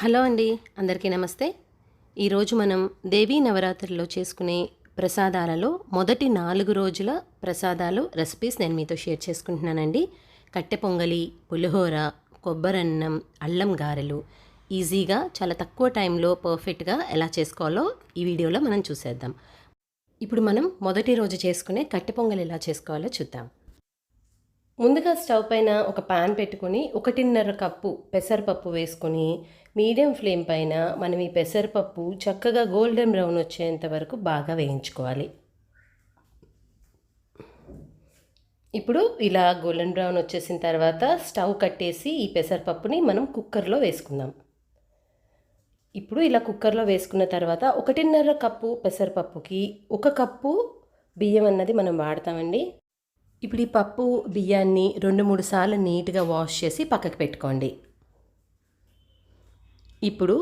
Hello అండి, అందరికీ నమస్తే. ఈరోజు మనం దేవీ నవరాత్రుల్లో చేసుకునే ప్రసాదాలలో మొదటి 4 రోజుల ప్రసాదాలు రెసిపీస్ నేను మీతో షేర్ చేసుకుంటున్నానండి. కట్టె పొంగలి, పులిహోర, కొబ్బరన్నం, అల్లం గారెలు ఈజీగా చాలా తక్కువ టైంలో పర్ఫెక్ట్గా ఎలా చేసుకోవాలో ఈ వీడియోలో మనం చూసేద్దాం. ఇప్పుడు మనం మొదటి రోజు చేసుకునే కట్టె పొంగలి ఎలా చేసుకోవాలో చూద్దాం. ముందుగా స్టవ్ పైన ఒక పాన్ పెట్టుకొని 1.5 కప్పు పెసరపప్పు వేసుకొని మీడియం ఫ్లేమ్ పైన మనం ఈ పెసరపప్పు చక్కగా గోల్డెన్ బ్రౌన్ వచ్చేంత వరకు బాగా వేయించుకోవాలి. ఇప్పుడు ఇలా గోల్డెన్ బ్రౌన్ వచ్చేసిన తర్వాత స్టవ్ కట్టేసి ఈ పెసరపప్పుని మనం కుక్కర్లో వేసుకుందాం. ఇప్పుడు ఇలా కుక్కర్లో వేసుకున్న తర్వాత 1.5 కప్పు పెసరపప్పుకి 1 కప్పు బియ్యం అన్నది మనం వాడతామండి. ఇప్పుడు ఈ పప్పు బియ్యాన్ని 2-3 సార్లు నీట్గా వాష్ చేసి పక్కకు పెట్టుకోండి. ఇప్పుడు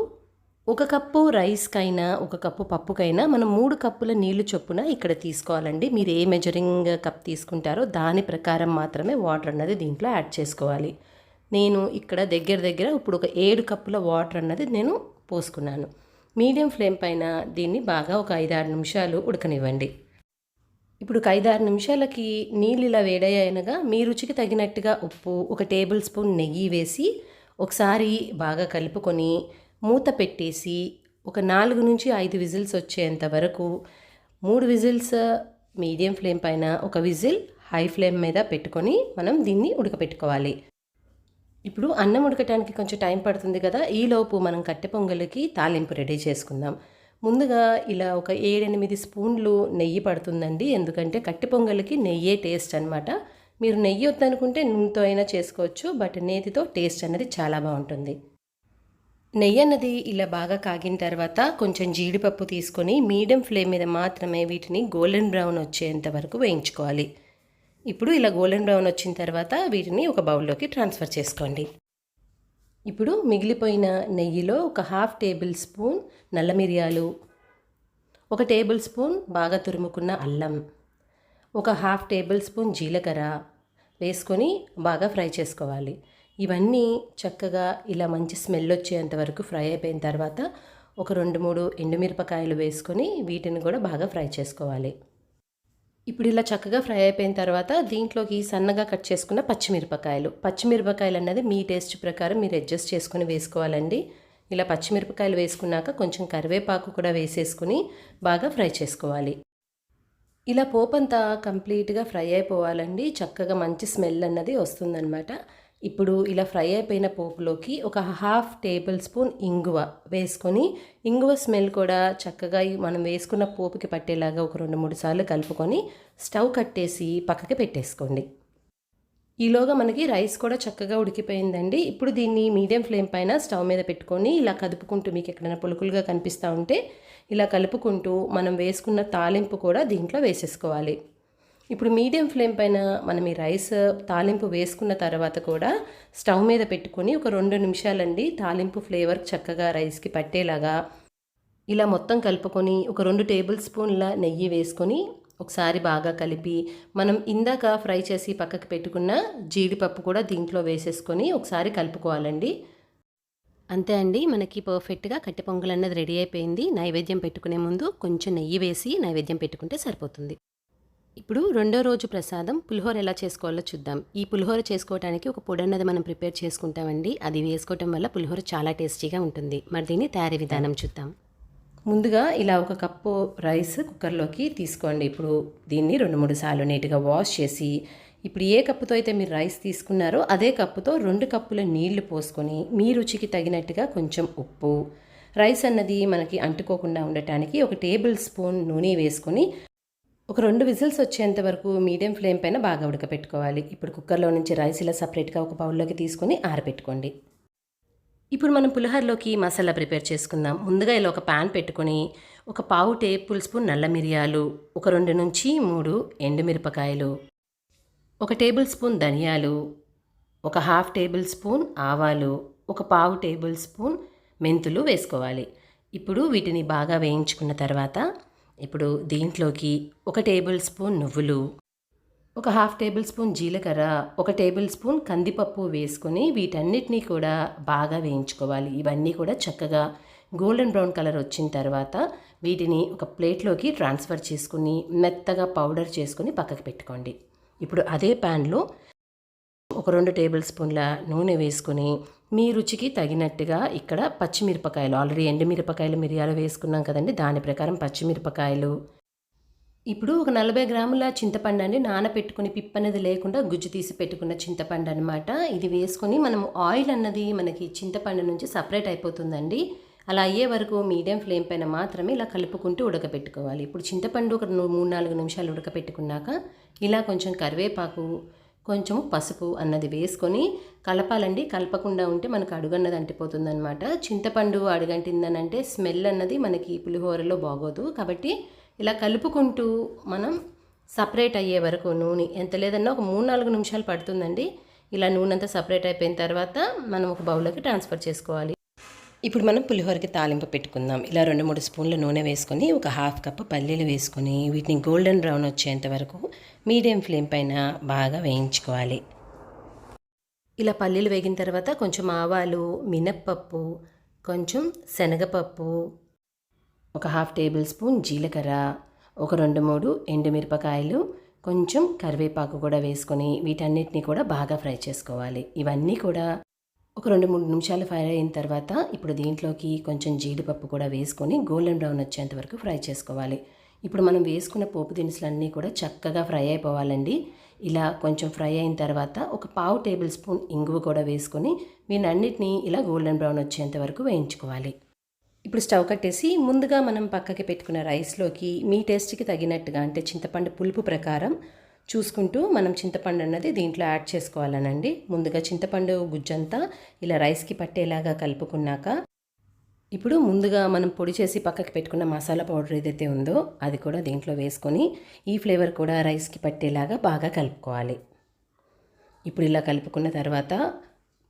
1 కప్పు రైస్కైనా 1 కప్పు పప్పుకైనా మనం 3 కప్పుల నీళ్లు చొప్పున ఇక్కడ తీసుకోవాలండి. మీరు ఏ మెజరింగ్ కప్ తీసుకుంటారో దాని ప్రకారం మాత్రమే వాటర్ అన్నది దీంట్లో యాడ్ చేసుకోవాలి. నేను ఇక్కడ దగ్గర ఇప్పుడు ఒక 7 కప్పుల వాటర్ అన్నది నేను పోసుకున్నాను. మీడియం ఫ్లేమ్ పైన దీన్ని బాగా ఒక 5-6 నిమిషాలు ఉడకనివ్వండి. ఇప్పుడు 5-6 నిమిషాలకి నీళ్ళు ఇలా వేడయ్యాయనగా మీ రుచికి తగినట్టుగా ఉప్పు, 1 టేబుల్ స్పూన్ నెయ్యి వేసి ఒకసారి బాగా కలుపుకొని మూత పెట్టేసి ఒక 4-5 విజిల్స్ వచ్చేంత వరకు 3 విజిల్స్ మీడియం ఫ్లేమ్ పైన, 1 విజిల్ హై ఫ్లేమ్ మీద పెట్టుకొని మనం దీన్ని ఉడకపెట్టుకోవాలి. ఇప్పుడు అన్నం ఉడకటానికి కొంచెం టైం పడుతుంది కదా, ఈలోపు మనం కట్టె పొంగలికి తాలింపు రెడీ చేసుకుందాం. ముందుగా ఇలా ఒక 7-8 స్పూన్లు నెయ్యి పడుతుందండి. ఎందుకంటే కట్టె పొంగలికి నెయ్యే టేస్ట్ అనమాట. మీరు నెయ్యి వద్దనుకుంటే నూనెతో అయినా చేసుకోవచ్చు, బట్ నేతితో టేస్ట్ అనేది చాలా బాగుంటుంది. నెయ్యి అన్నది ఇలా బాగా కాగిన తర్వాత కొంచెం జీడిపప్పు తీసుకొని మీడియం ఫ్లేమ్ మీద మాత్రమే వీటిని గోల్డెన్ బ్రౌన్ వచ్చేంత వరకు వేయించుకోవాలి. ఇప్పుడు ఇలా గోల్డెన్ బ్రౌన్ వచ్చిన తర్వాత వీటిని ఒక బౌల్లోకి ట్రాన్స్ఫర్ చేసుకోండి. ఇప్పుడు మిగిలిపోయిన నెయ్యిలో ఒక 1/2 టేబుల్ స్పూన్ నల్ల మిరియాలు, 1 టేబుల్ స్పూన్ బాగా తురుముకున్న అల్లం, ఒక 1/2 టేబుల్ స్పూన్ జీలకర్ర వేసుకొని బాగా ఫ్రై చేసుకోవాలి. ఇవన్నీ చక్కగా ఇలా మంచి స్మెల్ వచ్చేంత వరకు ఫ్రై అయిపోయిన తర్వాత ఒక 2-3 ఎండుమిరపకాయలు వేసుకొని వీటిని కూడా బాగా ఫ్రై చేసుకోవాలి. ఇప్పుడు ఇలా చక్కగా ఫ్రై అయిపోయిన తర్వాత దీంట్లోకి సన్నగా కట్ చేసుకున్న పచ్చిమిరపకాయలు అన్నది మీ టేస్ట్ ప్రకారం మీరు అడ్జస్ట్ చేసుకొని వేసుకోవాలండి. ఇలా పచ్చిమిరపకాయలు వేసుకున్నాక కొంచెం కరివేపాకు కూడా వేసేసుకుని బాగా ఫ్రై చేసుకోవాలి. ఇలా పోపంతా కంప్లీట్గా ఫ్రై అయిపోవాలండి. చక్కగా మంచి స్మెల్ అన్నది వస్తుందన్నమాట. ఇప్పుడు ఇలా ఫ్రై అయిపోయిన పోపులోకి ఒక 1/2 టేబుల్ స్పూన్ ఇంగువ వేసుకొని ఇంగువ స్మెల్ కూడా చక్కగా మనం వేసుకున్న పోపుకి పట్టేలాగా ఒక 2-3 సార్లు కలుపుకొని స్టవ్ కట్టేసి పక్కకి పెట్టేసుకోండి. ఈలోగా మనకి రైస్ కూడా చక్కగా ఉడికిపోయిందండి. ఇప్పుడు దీన్ని మీడియం ఫ్లేమ్ పైన స్టవ్ మీద పెట్టుకొని ఇలా కదుపుకుంటూ, మీకు ఎక్కడైనా పులుకులుగా కనిపిస్తూ ఉంటే ఇలా కలుపుకుంటూ మనం వేసుకున్న తాలింపు కూడా దీంట్లో వేసేసుకోవాలి. ఇప్పుడు మీడియం ఫ్లేమ్ పైన మనం ఈ రైస్ తాలింపు వేసుకున్న తర్వాత కూడా స్టవ్ మీద పెట్టుకొని ఒక 2 నిమిషాలండి తాలింపు ఫ్లేవర్ చక్కగా రైస్కి పట్టేలాగా ఇలా మొత్తం కలుపుకొని ఒక 2 టేబుల్ స్పూన్ల నెయ్యి వేసుకొని ఒకసారి బాగా కలిపి మనం ఇందాక ఫ్రై చేసి పక్కకు పెట్టుకున్న జీడిపప్పు కూడా దీంట్లో వేసేసుకొని ఒకసారి కలుపుకోవాలండి. అంతే అండి, మనకి పర్ఫెక్ట్గా కట్టె పొంగల్ అన్నది రెడీ అయిపోయింది. నైవేద్యం పెట్టుకునే ముందు కొంచెం నెయ్యి వేసి నైవేద్యం పెట్టుకుంటే సరిపోతుంది. ఇప్పుడు రెండో రోజు ప్రసాదం పులిహోర ఎలా చేసుకోవాలో చూద్దాం. ఈ పులిహోర చేసుకోవడానికి ఒక పొడి అన్నది మనం ప్రిపేర్ చేసుకుంటామండి. అది వేసుకోవటం వల్ల పులిహోర చాలా టేస్టీగా ఉంటుంది. మరి దీన్ని తయారీ విధానం చూద్దాం. ముందుగా ఇలా 1 కప్పు రైస్ కుక్కర్లోకి తీసుకోండి. ఇప్పుడు దీన్ని 2-3 సార్లు నీట్గా వాష్ చేసి ఇప్పుడు ఏ కప్పుతో అయితే మీరు రైస్ తీసుకున్నారో అదే కప్పుతో 2 కప్పుల నీళ్లు పోసుకొని మీ రుచికి తగినట్టుగా కొంచెం ఉప్పు, రైస్ అన్నది మనకి అంటుకోకుండా ఉండటానికి 1 టేబుల్ స్పూన్ నూనె వేసుకొని ఒక 2 విజిల్స్ వచ్చేంత వరకు మీడియం ఫ్లేమ్ పైన బాగా ఉడకపెట్టుకోవాలి. ఇప్పుడు కుక్కర్లో నుంచి రైస్ ఇలా సపరేట్గా ఒక బౌల్లోకి తీసుకొని ఆరబెట్టుకోండి. ఇప్పుడు మనం పులిహోరలోకి మసాలా ప్రిపేర్ చేసుకుందాం. ముందుగా ఇలా ఒక పాన్ పెట్టుకొని ఒక 1/2 టేబుల్ స్పూన్ నల్ల మిరియాలు, ఒక 2-3 ఎండుమిరపకాయలు, 1 టేబుల్ స్పూన్ ధనియాలు, ఒక 1/2 టేబుల్ స్పూన్ ఆవాలు, ఒక 1/2 టేబుల్ స్పూన్ మెంతులు వేసుకోవాలి. ఇప్పుడు వీటిని బాగా వేయించుకున్న తర్వాత ఇప్పుడు దీంట్లోకి 1 టేబుల్ స్పూన్ నువ్వులు, ఒక హాఫ్ టేబుల్ స్పూన్ జీలకర్ర, ఒక టేబుల్ స్పూన్ కందిపప్పు వేసుకొని వీటన్నిటిని కూడా బాగా వేయించుకోవాలి. ఇవన్నీ కూడా చక్కగా గోల్డెన్ బ్రౌన్ కలర్ వచ్చిన తర్వాత వీటిని ఒక ప్లేట్లోకి ట్రాన్స్ఫర్ చేసుకుని మెత్తగా పౌడర్ చేసుకుని పక్కకు పెట్టుకోండి. ఇప్పుడు అదే ప్యాన్లో ఒక 2 టేబుల్ స్పూన్ల నూనె వేసుకొని మీ రుచికి తగినట్టుగా ఇక్కడ పచ్చిమిరపకాయలు, ఆల్రెడీ ఎండుమిరపకాయలు మిరియాలు వేసుకున్నాం కదండి, దాని ప్రకారం పచ్చిమిరపకాయలు, ఇప్పుడు ఒక 40 గ్రాముల చింతపండు అండి, నానపెట్టుకుని పిప్పనేది లేకుండా గుజ్జు తీసి పెట్టుకున్న చింతపండు అనమాట. ఇది వేసుకొని మనం ఆయిల్ అన్నది మనకి చింతపండు నుంచి సపరేట్ అయిపోతుందండి. అలా అయ్యే వరకు మీడియం ఫ్లేమ్ పైన మాత్రమే ఇలా కలుపుకుంటూ ఉడకపెట్టుకోవాలి. ఇప్పుడు చింతపండు ఒక 3-4 నిమిషాలు ఉడకపెట్టుకున్నాక ఇలా కొంచెం కరివేపాకు, కొంచెము పసుపు అన్నది వేసుకొని కలపాలండి. కలపకుండా ఉంటే మనకు అడుగన్నది అంటిపోతుందన్నమాట. చింతపండు అడుగంటిందనంటే స్మెల్ అన్నది మనకి పులిహోరలో బాగోదు. కాబట్టి ఇలా కలుపుకుంటూ మనం సపరేట్ అయ్యే వరకు నూనె ఎంత లేదన్నా ఒక 3-4 నిమిషాలు పడుతుందండి. ఇలా నూనె అంతా సపరేట్ అయిపోయిన తర్వాత మనం ఒక బౌల్లోకి ట్రాన్స్ఫర్ చేసుకోవాలి. ఇప్పుడు మనం పులిహోరకి తాలింపు పెట్టుకుందాం. ఇలా 2-3 స్పూన్ల నూనె వేసుకొని ఒక హాఫ్ కప్ పల్లీలు వేసుకొని వీటిని గోల్డెన్ బ్రౌన్ వచ్చేంత వరకు మీడియం ఫ్లేమ్ పైన బాగా వేయించుకోవాలి. ఇలా పల్లీలు వేగిన తర్వాత కొంచెం ఆవాలు, మినప్పప్పు, కొంచెం శనగపప్పు, ఒక హాఫ్ టేబుల్ స్పూన్ జీలకర్ర, ఒక 2-3 ఎండుమిరపకాయలు, కొంచెం కరివేపాకు కూడా వేసుకొని వీటన్నిటిని కూడా బాగా ఫ్రై చేసుకోవాలి. ఇవన్నీ కూడా ఒక 2-3 నిమిషాలు ఫ్రై అయిన తర్వాత ఇప్పుడు దీంట్లోకి కొంచెం జీడిపప్పు కూడా వేసుకొని గోల్డెన్ బ్రౌన్ వచ్చేంత వరకు ఫ్రై చేసుకోవాలి. ఇప్పుడు మనం వేసుకున్న పోపు దినుసులన్నీ కూడా చక్కగా ఫ్రై అయిపోవాలండి. ఇలా కొంచెం ఫ్రై అయిన తర్వాత ఒక పావు టేబుల్ స్పూన్ ఇంగువ కూడా వేసుకొని వీటన్నిటిని ఇలా గోల్డెన్ బ్రౌన్ వచ్చేంత వరకు వేయించుకోవాలి. ఇప్పుడు స్టవ్ కట్టేసి ముందుగా మనం పక్కకి పెట్టుకున్న రైస్లోకి మీ టేస్ట్కి తగినట్టుగా, అంటే చింతపండు పులుపు ప్రకారం చూసుకుంటూ మనం చింతపండు అన్నది దీంట్లో యాడ్ చేసుకోవాలనండి. ముందుగా చింతపండు గుజ్జంతా ఇలా రైస్కి పట్టేలాగా కలుపుకున్నాక ఇప్పుడు ముందుగా మనం పొడి చేసి పక్కకి పెట్టుకున్న మసాలా పౌడర్ ఏదైతే ఉందో అది కూడా దీంట్లో వేసుకొని ఈ ఫ్లేవర్ కూడా రైస్కి పట్టేలాగా బాగా కలుపుకోవాలి. ఇప్పుడు ఇలా కలుపుకున్న తర్వాత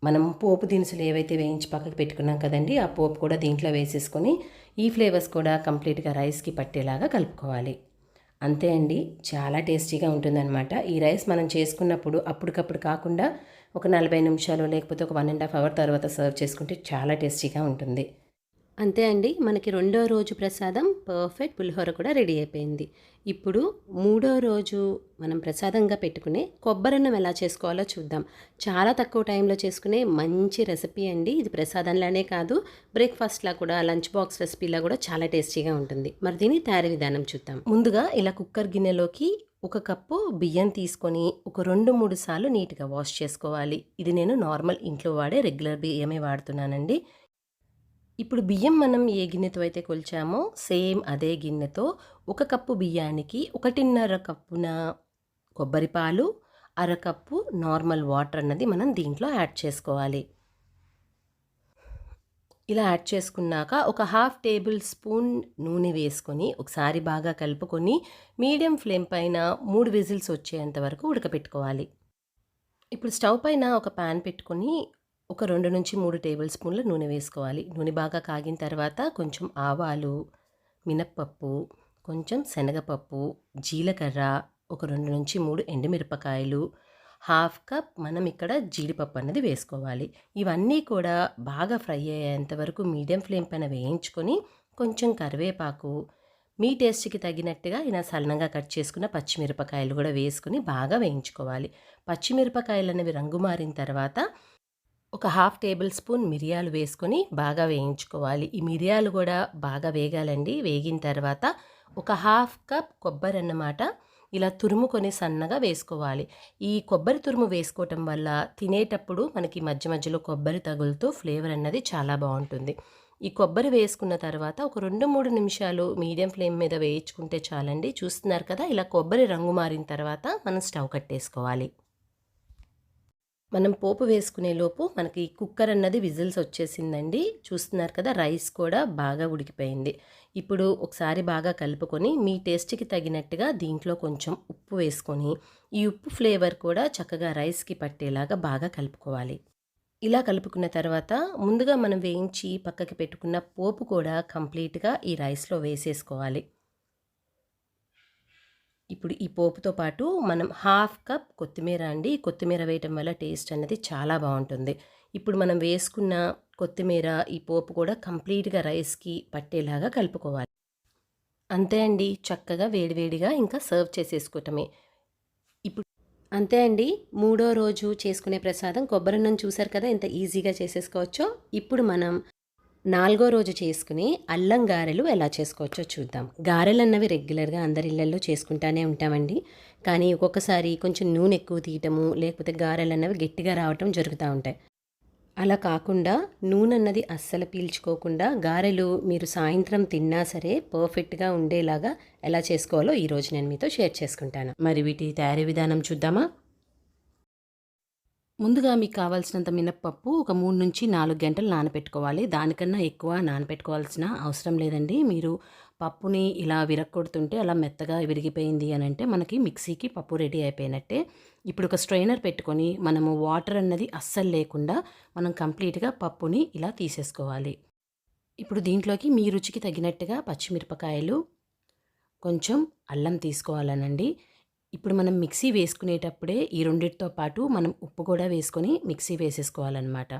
మనం పోపు దినుసులు ఏవైతే వేయించి పక్కకి పెట్టుకున్నాం కదండి, ఆ పోపు కూడా దీంట్లో వేసేసుకొని ఈ ఫ్లేవర్స్ కూడా కంప్లీట్గా రైస్కి పట్టేలాగా కలుపుకోవాలి. అంతే అండి, చాలా టేస్టీగా ఉంటుందన్నమాట. ఈ రైస్ మనం చేసుకున్నప్పుడు అప్పటికప్పుడు కాకుండా ఒక 40 నిమిషాలు లేకపోతే ఒక 1.5 అవర్ తర్వాత సర్వ్ చేసుకుంటే చాలా టేస్టీగా ఉంటుంది. అంతే అండి, మనకి రెండో రోజు ప్రసాదం పర్ఫెక్ట్ పులిహోర కూడా రెడీ అయిపోయింది. ఇప్పుడు మూడో రోజు మనం ప్రసాదంగా పెట్టుకునే కొబ్బరన్నం ఎలా చేసుకోవాలో చూద్దాం. చాలా తక్కువ టైంలో చేసుకునే మంచి రెసిపీ అండి ఇది. ప్రసాదంలానే కాదు, బ్రేక్ఫాస్ట్లా కూడా, లంచ్ బాక్స్ రెసిపీలా కూడా చాలా టేస్టీగా ఉంటుంది. మరి దీని తయారీ విధానం చూద్దాం. ముందుగా ఇలా కుక్కర్ గిన్నెలోకి 1 కప్పు బియ్యం తీసుకొని ఒక 2-3 సార్లు నీట్గా వాష్ చేసుకోవాలి. ఇది నేను నార్మల్ ఇంట్లో వాడే రెగ్యులర్ బియ్యమే వాడుతున్నానండి. ఇప్పుడు బియ్యం మనం ఏ గిన్నెతో అయితే కొలిచామో సేమ్ అదే గిన్నెతో 1 కప్పు బియ్యానికి 1.5 కప్పున కొబ్బరి పాలు, అరకప్పు నార్మల్ వాటర్ అన్నది మనం దీంట్లో యాడ్ చేసుకోవాలి. ఇలా యాడ్ చేసుకున్నాక ఒక హాఫ్ టేబుల్ స్పూన్ నూనె వేసుకొని ఒకసారి బాగా కలుపుకొని మీడియం ఫ్లేమ్ పైన 3 విజిల్స్ వచ్చేంత వరకు ఉడకపెట్టుకోవాలి. ఇప్పుడు స్టవ్ పైన ఒక ప్యాన్ పెట్టుకొని ఒక 2-3 టేబుల్ స్పూన్ల నూనె వేసుకోవాలి. నూనె బాగా కాగిన తర్వాత కొంచెం ఆవాలు, మినప్పప్పు, కొంచెం శనగపప్పు, జీలకర్ర, ఒక 2-3 ఎండుమిరపకాయలు, హాఫ్ కప్ మనం ఇక్కడ జీడిపప్పు అన్నది వేసుకోవాలి. ఇవన్నీ కూడా బాగా ఫ్రై అయ్యేంత వరకు మీడియం ఫ్లేమ్ పైన వేయించుకొని కొంచెం కరివేపాకు, మీ టేస్ట్కి తగినట్టుగా ఇలా సన్నగా కట్ చేసుకున్న పచ్చిమిరపకాయలు కూడా వేసుకుని బాగా వేయించుకోవాలి. పచ్చిమిరపకాయలు అనేవి రంగు మారిన తర్వాత ఒక హాఫ్ టేబుల్ స్పూన్ మిరియాలు వేసుకొని బాగా వేయించుకోవాలి. ఈ మిరియాలు కూడా బాగా వేగాలండి. వేగిన తర్వాత ఒక హాఫ్ కప్ కొబ్బరి అన్నమాట ఇలా తురుముకొని సన్నగా వేసుకోవాలి. ఈ కొబ్బరి తురుము వేసుకోవటం వల్ల తినేటప్పుడు మనకి మధ్య మధ్యలో కొబ్బరి తగులుతూ ఫ్లేవర్ అన్నది చాలా బాగుంటుంది. ఈ కొబ్బరి వేసుకున్న తర్వాత ఒక 2-3 నిమిషాలు మీడియం ఫ్లేమ్ మీద వేయించుకుంటే చాలండి. చూస్తున్నారు కదా, ఇలా కొబ్బరి రంగు మారిన తర్వాత మనం స్టవ్ కట్టేసుకోవాలి. మనం పోపు వేసుకునే లోపు మనకి కుక్కర్ అన్నది విజిల్స్ వచ్చేసిందండి. చూస్తున్నారు కదా, రైస్ కూడా బాగా ఉడికిపోయింది. ఇప్పుడు ఒకసారి బాగా కలుపుకొని మీ టేస్ట్కి తగినట్టుగా దీంట్లో కొంచెం ఉప్పు వేసుకొని ఈ ఉప్పు ఫ్లేవర్ కూడా చక్కగా రైస్కి పట్టేలాగా బాగా కలుపుకోవాలి. ఇలా కలుపుకున్న తర్వాత ముందుగా మనం వేయించి పక్కకి పెట్టుకున్న పోపు కూడా కంప్లీట్గా ఈ రైస్లో వేసేసుకోవాలి. ఇప్పుడు ఈ పోపుతో పాటు మనం హాఫ్ కప్ కొత్తిమీర అండి. కొత్తిమీర వేయటం వల్ల టేస్ట్ అనేది చాలా బాగుంటుంది. ఇప్పుడు మనం వేసుకున్న కొత్తిమీర, ఈ పోపు కూడా కంప్లీట్‌గా రైస్‌కి పట్టేలాగా కలుపుకోవాలి. అంతే అండి. చక్కగా వేడివేడిగా ఇంకా సర్వ్ చేసేసుకోవటమే. ఇప్పుడు అంతే అండి. మూడో రోజు చేసుకునే ప్రసాదం కొబ్బరన్నం చూసారు కదా! ఎంత ఈజీగా చేసేసుకోవచ్చో. ఇప్పుడు మనం నాలుగో రోజు చేసుకుని అల్లం గారెలు ఎలా చేసుకోవచ్చో చూద్దాం. గారెలన్నవి రెగ్యులర్‌గా అందరి ఇళ్లల్లో చేసుకుంటానే ఉంటామండి. కానీ ఒక్కొక్కసారి కొంచెం నూనె ఎక్కువ తీయటము, లేకపోతే గారెలన్నవి గట్టిగా రావటం జరుగుతా ఉంటాయి. అలా కాకుండా నూనెన్నది అస్సలు పీల్చుకోకుండా గారెలు మీరు సాయంత్రం తిన్నా సరే పర్ఫెక్ట్‌గా ఉండేలాగా ఎలా చేసుకోవాలో ఈరోజు నేను మీతో షేర్ చేసుకుంటాను. మరి వీటి తయారీ విధానం చూద్దామా? ముందుగా మీకు కావాల్సినంత మినప్పప్పు ఒక 3-4 గంటలు నానబెట్టుకోవాలి. దానికన్నా ఎక్కువ నానబెట్టుకోవాల్సిన అవసరం లేదండి. మీరు పప్పుని ఇలా విరగ్గొడుతుంటే అలా మెత్తగా విరిగిపోయింది అనంటే మనకి మిక్సీకి పప్పు రెడీ అయిపోయినట్టే. ఇప్పుడు ఒక స్ట్రైనర్ పెట్టుకొని మనము వాటర్ అన్నది అస్సలు లేకుండా మనం కంప్లీట్‌గా పప్పుని ఇలా తీసేసుకోవాలి. ఇప్పుడు దీంట్లోకి మీ రుచికి తగినట్టుగా పచ్చిమిరపకాయలు, కొంచెం అల్లం తీసుకోవాలనండి. ఇప్పుడు మనం మిక్సీ వేసుకునేటప్పుడే ఈ రెండిటితో పాటు మనం ఉప్పు కూడా వేసుకొని మిక్సీ వేసేసుకోవాలన్నమాట.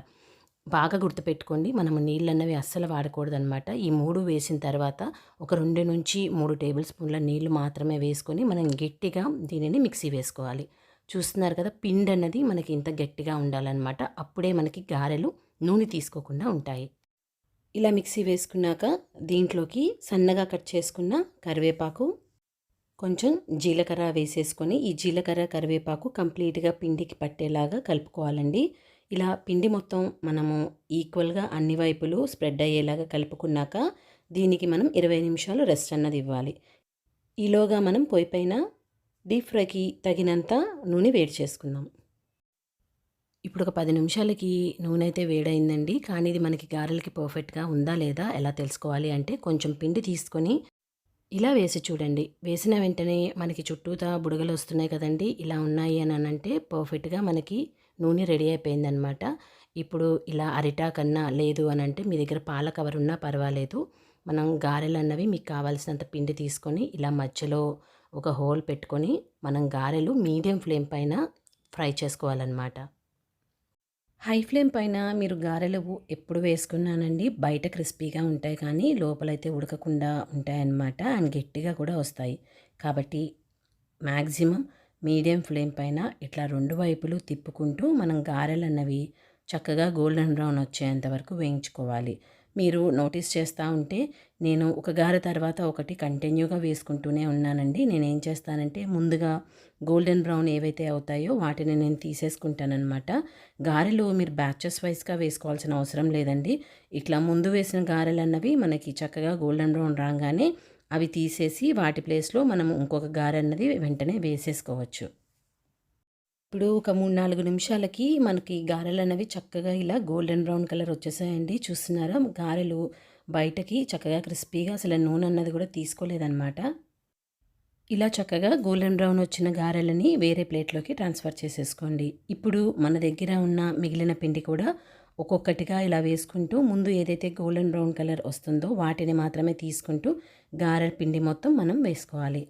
బాగా గుర్తుపెట్టుకోండి, మనము నీళ్ళన్నవి అస్సలు వాడకూడదనమాట. ఈ 3 వేసిన తర్వాత ఒక 2-3 టేబుల్ స్పూన్ల నీళ్లు మాత్రమే వేసుకొని మనం గట్టిగా దీనిని మిక్సీ వేసుకోవాలి. చూస్తున్నారు కదా, పిండి అన్నది మనకి ఇంత గట్టిగా ఉండాలన్నమాట. అప్పుడే మనకి గారెలు నూనె తీసుకోకుండా ఉంటాయి. ఇలా మిక్సీ వేసుకున్నాక దీంట్లోకి సన్నగా కట్ చేసుకున్న కరివేపాకు, కొంచెం జీలకర్ర వేసేసుకొని ఈ జీలకర్ర కరివేపాకు కంప్లీట్‌గా పిండికి పట్టేలాగా కలుపుకోవాలండి. ఇలా పిండి మొత్తం మనము ఈక్వల్‌గా అన్ని వైపులు స్ప్రెడ్ అయ్యేలాగా కలుపుకున్నాక దీనికి మనం 20 నిమిషాలు రెస్ట్ అన్నది ఇవ్వాలి. ఈలోగా మనం పొయ్యి పైన డీప్ ఫ్రైకి తగినంత నూనె వేడి చేసుకుందాం. ఇప్పుడు ఒక 10 నిమిషాలకి నూనె అయితే వేడయిందండి. కానీ ఇది మనకి గారెలకి పర్ఫెక్ట్‌గా ఉందా లేదా ఎలా తెలుసుకోవాలి అంటే కొంచెం పిండి తీసుకొని ఇలా వేసి చూడండి. వేసిన వెంటనే మనకి చుట్టూతా బుడగలు వస్తున్నాయి కదండీ! ఇలా ఉన్నాయి అని అనంటే పర్ఫెక్ట్‌గా మనకి నూనె రెడీ అయిపోయిందనమాట. ఇప్పుడు ఇలా అరిటాకన్నా లేదు అనంటే మీ దగ్గర పాల కవర్ ఉన్నా పర్వాలేదు. మనం గారెలన్నవి మీకు కావాల్సినంత పిండి తీసుకొని ఇలా మధ్యలో ఒక హోల్ పెట్టుకొని మనం గారెలు మీడియం ఫ్లేమ్ పైన ఫ్రై చేసుకోవాలన్నమాట. హై ఫ్లేమ్ పైన మీరు గారెలు ఎప్పుడు వేసుకున్నానండి బయట క్రిస్పీగా ఉంటాయి కానీ లోపలైతే ఉడకకుండా ఉంటాయన్నమాట. అండ్ గట్టిగా కూడా వస్తాయి. కాబట్టి మ్యాక్సిమం మీడియం ఫ్లేమ్ పైన ఇట్లా 2 వైపులు తిప్పుకుంటూ మనం గారెలన్నవి చక్కగా గోల్డెన్ బ్రౌన్ వచ్చేంత వరకు వేయించుకోవాలి. మీరు నోటీస్ చేస్తూ ఉంటే నేను ఒక గారె తర్వాత ఒకటి కంటిన్యూగా వేసుకుంటూనే ఉన్నానండి. నేనేం చేస్తానంటే ముందుగా గోల్డెన్ బ్రౌన్ ఏవైతే అవుతాయో వాటిని నేను తీసేసుకుంటానన్నమాట. గారెలు మీరు బ్యాచెస్ వైస్‌గా వేసుకోవాల్సిన అవసరం లేదండి. ఇట్లా ముందు వేసిన గారెలన్నవి మనకి చక్కగా గోల్డెన్ బ్రౌన్ రాంగానే అవి తీసేసి వాటి ప్లేస్‌లో మనం ఇంకొక గారె అన్నది వెంటనే వేసేసుకోవచ్చు. ఇప్పుడు ఒక 3-4 నిమిషాలకి మనకి గారెలన్నవి చక్కగా ఇలా గోల్డెన్ బ్రౌన్ కలర్ వచ్చేసాయండి. చూస్తున్నారా? గారెలు బయటకి చక్కగా క్రిస్పీగా అసలు నూనె అన్నది కూడా తీసుకోలేదనమాట. ఇలా చక్కగా గోల్డెన్ బ్రౌన్ వచ్చిన గారెలని వేరే ప్లేట్లోకి ట్రాన్స్ఫర్ చేసేసుకోండి. ఇప్పుడు మన దగ్గర ఉన్న మిగిలిన పిండి కూడా ఒక్కొక్కటిగా ఇలా వేసుకుంటూ ముందు ఏదైతే గోల్డెన్ బ్రౌన్ కలర్ వస్తుందో వాటిని మాత్రమే తీసుకుంటూ గారెల పిండి మొత్తం మనం వేసుకోవాలి.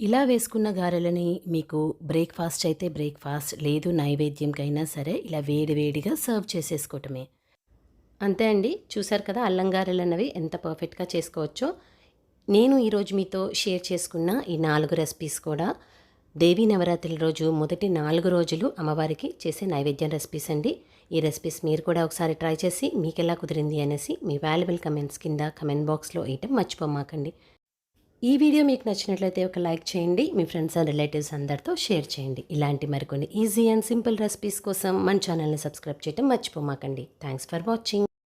ఇలా వేసుకున్న గారెలని మీకు బ్రేక్‌ఫాస్ట్ అయితే బ్రేక్‌ఫాస్ట్, లేదు నైవేద్యంకైనా సరే ఇలా వేడివేడిగా సర్వ్ చేసేసుకోవటమే. అంతే అండి. చూసారు కదా అల్లం గారెలన్నవి ఎంత పర్ఫెక్ట్‌గా చేసుకోవచ్చో. నేను ఈరోజు మీతో షేర్ చేసుకున్న ఈ 4 రెసిపీస్ కూడా దేవీ నవరాత్రుల రోజు మొదటి 4 రోజులు అమ్మవారికి చేసే నైవేద్యం రెసిపీస్ అండి. ఈ రెసిపీస్ మీరు కూడా ఒకసారి ట్రై చేసి మీకెలా కుదిరింది అనేసి మీ వాల్యుబుల్ కమెంట్స్ కింద కమెంట్ బాక్స్‌లో వేయటం మర్చిపోమాకండి. ఈ వీడియో మీకు నచ్చినట్లయితే ఒక లైక్ చేయండి. మీ ఫ్రెండ్స్ అండ్ రిలేటివ్స్ అందరితో షేర్ చేయండి. ఇలాంటి మరికొన్ని ఈజీ అండ్ సింపుల్ రెసిపీస్ కోసం మన ఛానల్ని సబ్స్క్రైబ్ చేయడం మర్చిపోమాకండి. Thanks for watching.